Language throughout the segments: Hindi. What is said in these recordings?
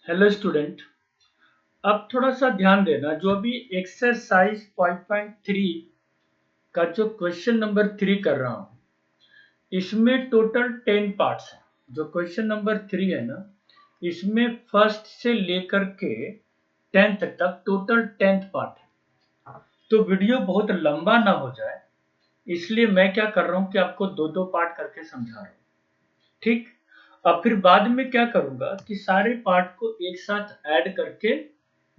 Hello student. अब थोड़ा सा ध्यान देना, जो अभी एक्सरसाइज 5.3 का जो क्वेश्चन नंबर 3 कर रहा हूँ, इसमें टोटल 10 पार्ट्स हैं। जो क्वेश्चन नंबर 3 है ना, इसमें फर्स्ट से लेकर के 10th तक टोटल 10th पार्ट है। तो वीडियो बहुत लंबा ना हो जाए, इसलिए मैं क्या कर रहा हूँ कि आपको दो दो पार्ट करके समझा रहा हूँ। ठीक। अब फिर बाद में क्या करूंगा कि सारे पार्ट को एक साथ ऐड करके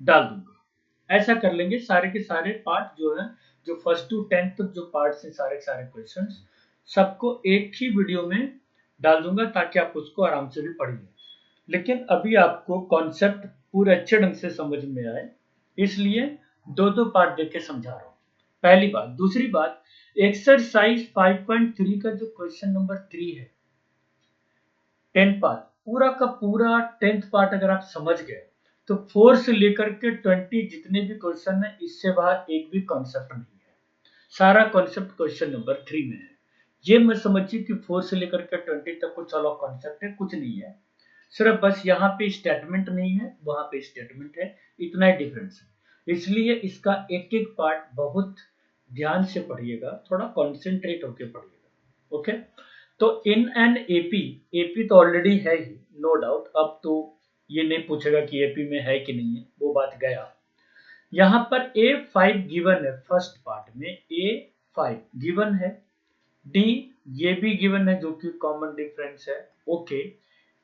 डाल दूंगा। ऐसा कर लेंगे, सारे के सारे पार्ट जो है, जो फर्स्ट टू 10th तक जो पार्ट है, सारे के सारे क्वेश्चंस सबको एक ही वीडियो में डाल दूंगा, ताकि आप उसको आराम से भी पढ़िए। लेकिन अभी आपको कॉन्सेप्ट पूरे अच्छे ढंग से समझ में आए, इसलिए दो दो पार्ट देख के समझा रहा हूँ। पहली बात। दूसरी बात, एक्सरसाइज 5.3 का जो क्वेश्चन नंबर 3 है, 10 पार्ट, पूरा का पूरा 10th पार्ट अगर आप समझ गए तो 4 से लेकर के 20 जितने भी क्वेश्चन है, इससे बाहर एक भी कॉन्सेप्ट नहीं है। सारा कॉन्सेप्ट क्वेश्चन नंबर 3 में है। ये मत समझिए कि 4 से लेकर के 20 तक कुछ अलग कॉन्सेप्ट है, कुछ नहीं है। सिर्फ बस यहाँ पे स्टेटमेंट नहीं है, वहां पे स्टेटमेंट है, इतना ही डिफरेंस है। इसलिए इसका एक एक पार्ट बहुत ध्यान से पढ़िएगा, थोड़ा कॉन्सेंट्रेट होके पढ़िएगा। ओके। तो इन एन एपी, एपी तो ऑलरेडी है ही, नो डाउट। अब तो ये नहीं पूछेगा कि एपी में है कि नहीं है, वो बात गया। यहाँ पर A5 गिवन है, फर्स्ट पार्ट में A5 गिवन है, डी ये भी गिवन है, जो कि कॉमन डिफरेंस है। ओके।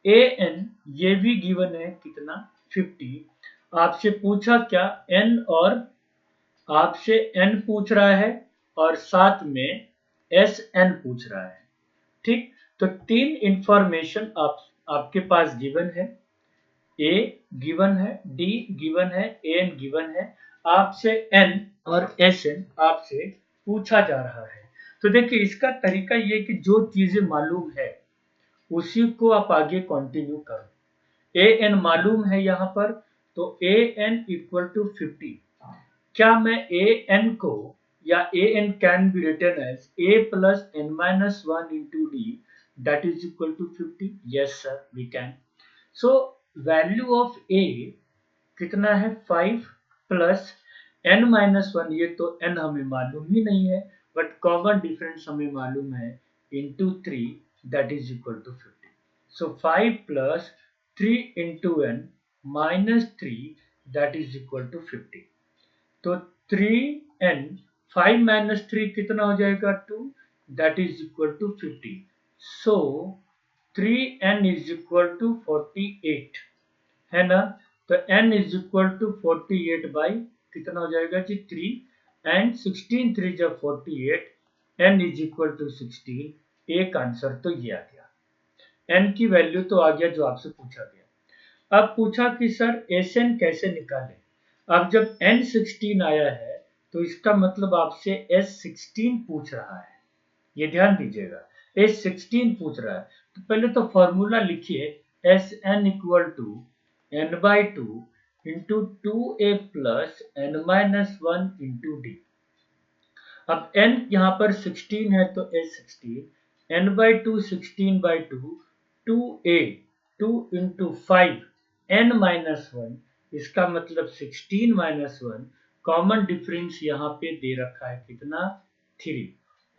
एन ये भी गिवन है, कितना, 50। आपसे पूछा क्या, एन, और आपसे एन पूछ रहा है, और साथ में एस एन पूछ रहा है। ठीक। तो तीन इंफॉर्मेशन आपके पास गिवन है। ए गिवन है, डी गिवन है, एन गिवन है। आपसे एन और एस एन आपसे पूछा जा रहा है। तो देखिए, इसका तरीका ये कि जो चीजें मालूम है उसी को आप आगे कंटिन्यू करो। ए एन मालूम है यहाँ पर, तो ए एन इक्वल टू 50। क्या मैं ए एन को, या a n can be written as a plus n minus one into d, that is equal to 50? Yes sir, we can. So value of a कितना है, 5 प्लस एन माइनस वन, ये तो एन हमें मालूम ही नहीं है, बट कॉमन डिफरेंस हमें मालूम है, into 3, that is equal to 50। So 5 plus 3 into n minus 3, that is equal to 50। तो 3n, 5 माइनस 3 कितना हो जाएगा, 2, that is equal to 50। So 3n is equal to 48, है ना। तो n is equal to 48 by कितना हो जाएगा जी, 3, एंड 16 3 जब 48, n इज इक्वल टू 16। एक आंसर तो ये आ गया, n की वैल्यू तो आ गया जो आपसे पूछा गया। अब पूछा कि सर Sn कैसे निकालें। अब जब n16 आया है, तो इसका मतलब आपसे S16 पूछ रहा है। ये ध्यान दीजिएगा, S16 पूछ रहा है। तो पहले तो फॉर्मूला लिखिए, Sn equal to n by two into 2a plus n minus one into D. अब n यहाँ पर 16 है, तो S16, n by two 16 by two, 2a, 2 into 5, n minus one, इसका मतलब 16 माइनस वन। कॉमन डिफरेंस यहाँ पे दे रखा है कितना, 3।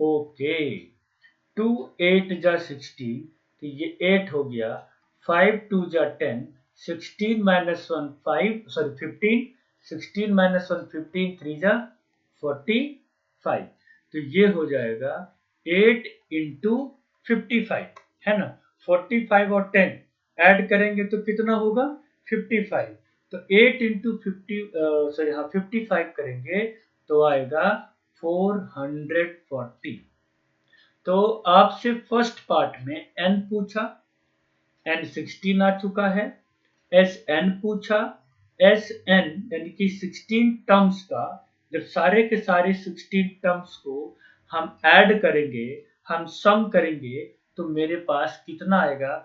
ओके। 2 8 जा 16, तो ये 8 हो गया। 5 2 जा 10, 16 minus one 5, sorry 15, 16 minus one 15, 3 जा 45। तो ये हो जाएगा 8 इंटू 55, है ना। 45 और 10 ऐड करेंगे तो कितना होगा, 55। तो 8 इंटू 50, सॉरी हाँ 55 करेंगे तो आएगा 440। तो आपसे फर्स्ट पार्ट में n पूछा, n16 आ चुका है। Sn पूछा, Sn यानी कि 16 टर्म्स का, जब सारे के सारे 16 टर्म्स को हम ऐड करेंगे, हम सम करेंगे, तो मेरे पास कितना आएगा,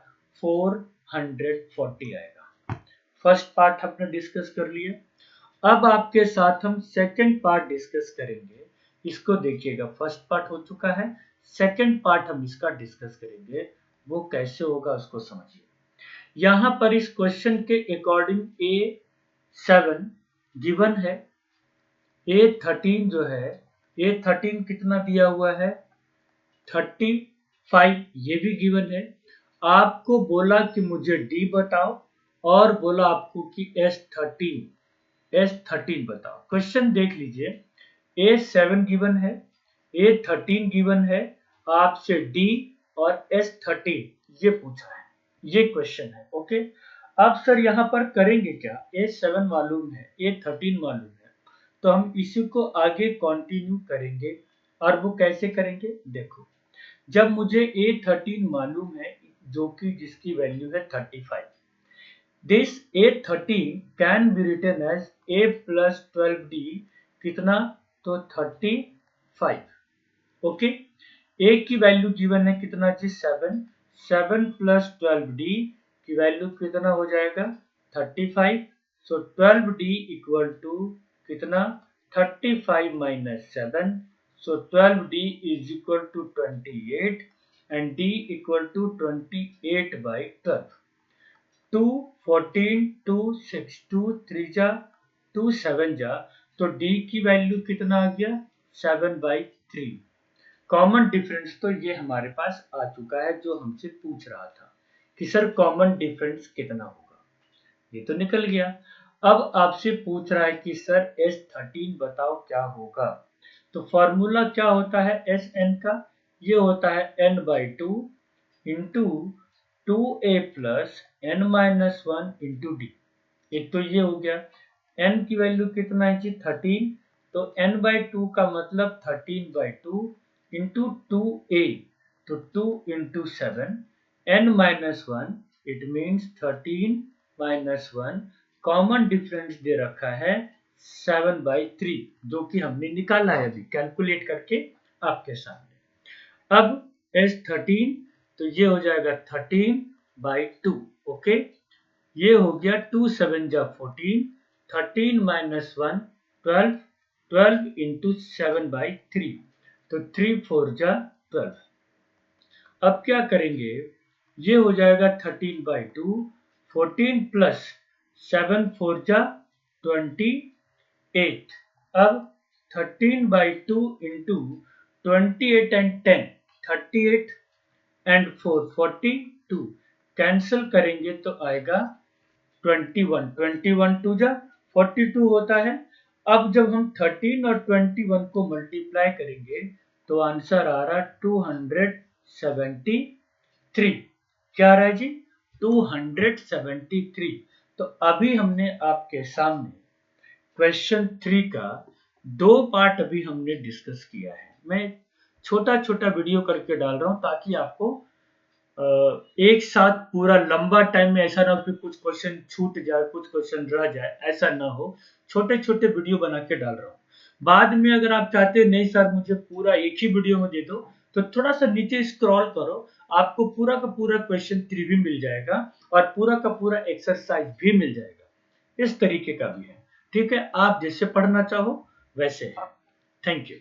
440 आएगा। फर्स्ट पार्ट हमने डिस्कस कर लिया। अब आपके साथ हम सेकंड पार्ट डिस्कस करेंगे। इसको देखिएगा, फर्स्ट पार्ट हो चुका है, सेकंड पार्ट हम इसका डिस्कस करेंगे। वो कैसे होगा उसको समझिए। यहां पर इस क्वेश्चन के अकॉर्डिंग A7 गिवन है, A13 जो है, A13 कितना दिया हुआ है 35, ये भी गिवन है। आपको बोला कि मुझे D बताओ और बोला आपको कि S13 बताओ। क्वेश्चन देख लीजिए, A7 गिवन है, A13 गिवन है, आपसे D और S13 ये पूछा है, ये क्वेश्चन है। ओके, अब सर यहाँ पर करेंगे क्या, A7 मालूम है, A13 मालूम है, तो हम इसी को आगे कंटिन्यू करेंगे। और वो कैसे करेंगे देखो, जब मुझे A13 मालूम है जो कि जिसकी वैल्यू है 35, this A13 can be written as A plus 12D कितना, तो 35। ओके, A की वैल्यू गिवन है कितना जी 7, 7 प्लस 12D की वैल्यू कितना हो जाएगा 35। सो 12D इक्वल टू कितना 35 minus 7, so 12D is equal to 28 and D equal to 28 by 12। 2 14 2 6 2 3 जा 2 7 जा, तो D की वैल्यू कितना आ गया 7 by 3। कॉमन डिफरेंस तो ये हमारे पास आ चुका है, जो हमसे पूछ रहा था कि सर कॉमन डिफरेंस कितना होगा, ये तो निकल गया। अब आपसे पूछ रहा है कि सर S13 बताओ क्या होगा। तो फॉर्मूला क्या होता है एस एन का, ये होता है n/2 into 2a plus n minus 1 into D. एक तो ये हो गया, n की वैल्यू कितना है जी 13, तो n/2 का मतलब 13/2 इंटू 2a, तो 2 into 7, n minus 1 it means 13 minus 1, common difference दे रखा है 7/3, जो कि हमने निकाला है अभी कैलकुलेट करके आपके सामने। अब S13, तो ये हो जाएगा 13/2। ओके, ये हो गया 2 7 जा 14, 13 माइनस 1 12, 12 इंटू 7/3, तो 3 4 जा 12। अब क्या करेंगे, ये हो जाएगा 13/2, 14 प्लस 7 4 जा 28। अब 13/2 इंटू 28 एंड 10, 38 एंड 4 42, कैंसिल करेंगे तो आएगा 21, 21 2 जा 42 होता है। अब जब हम 13 और 21 को मल्टीप्लाई करेंगे तो आंसर आ रहा 273। क्या रहा है जी 273। तो अभी हमने आपके सामने क्वेश्चन 3 का 2 पार्ट अभी हमने डिस्कस किया है। मैं छोटा छोटा वीडियो करके डाल रहा हूं ताकि आपको एक साथ पूरा लंबा टाइम में ऐसा ना हो कि कुछ क्वेश्चन छूट जाए, कुछ क्वेश्चन रह जाए, ऐसा ना हो। छोटे छोटे वीडियो बना के डाल रहा हूँ। बाद में अगर आप चाहते हैं नहीं सर मुझे पूरा एक ही वीडियो में दे दो, तो थोड़ा सा नीचे स्क्रॉल करो, आपको पूरा का पूरा क्वेश्चन 3 भी मिल जाएगा और पूरा का पूरा एक्सरसाइज भी मिल जाएगा। इस तरीके का भी है, ठीक है, आप जैसे पढ़ना चाहो वैसे है। Thank you.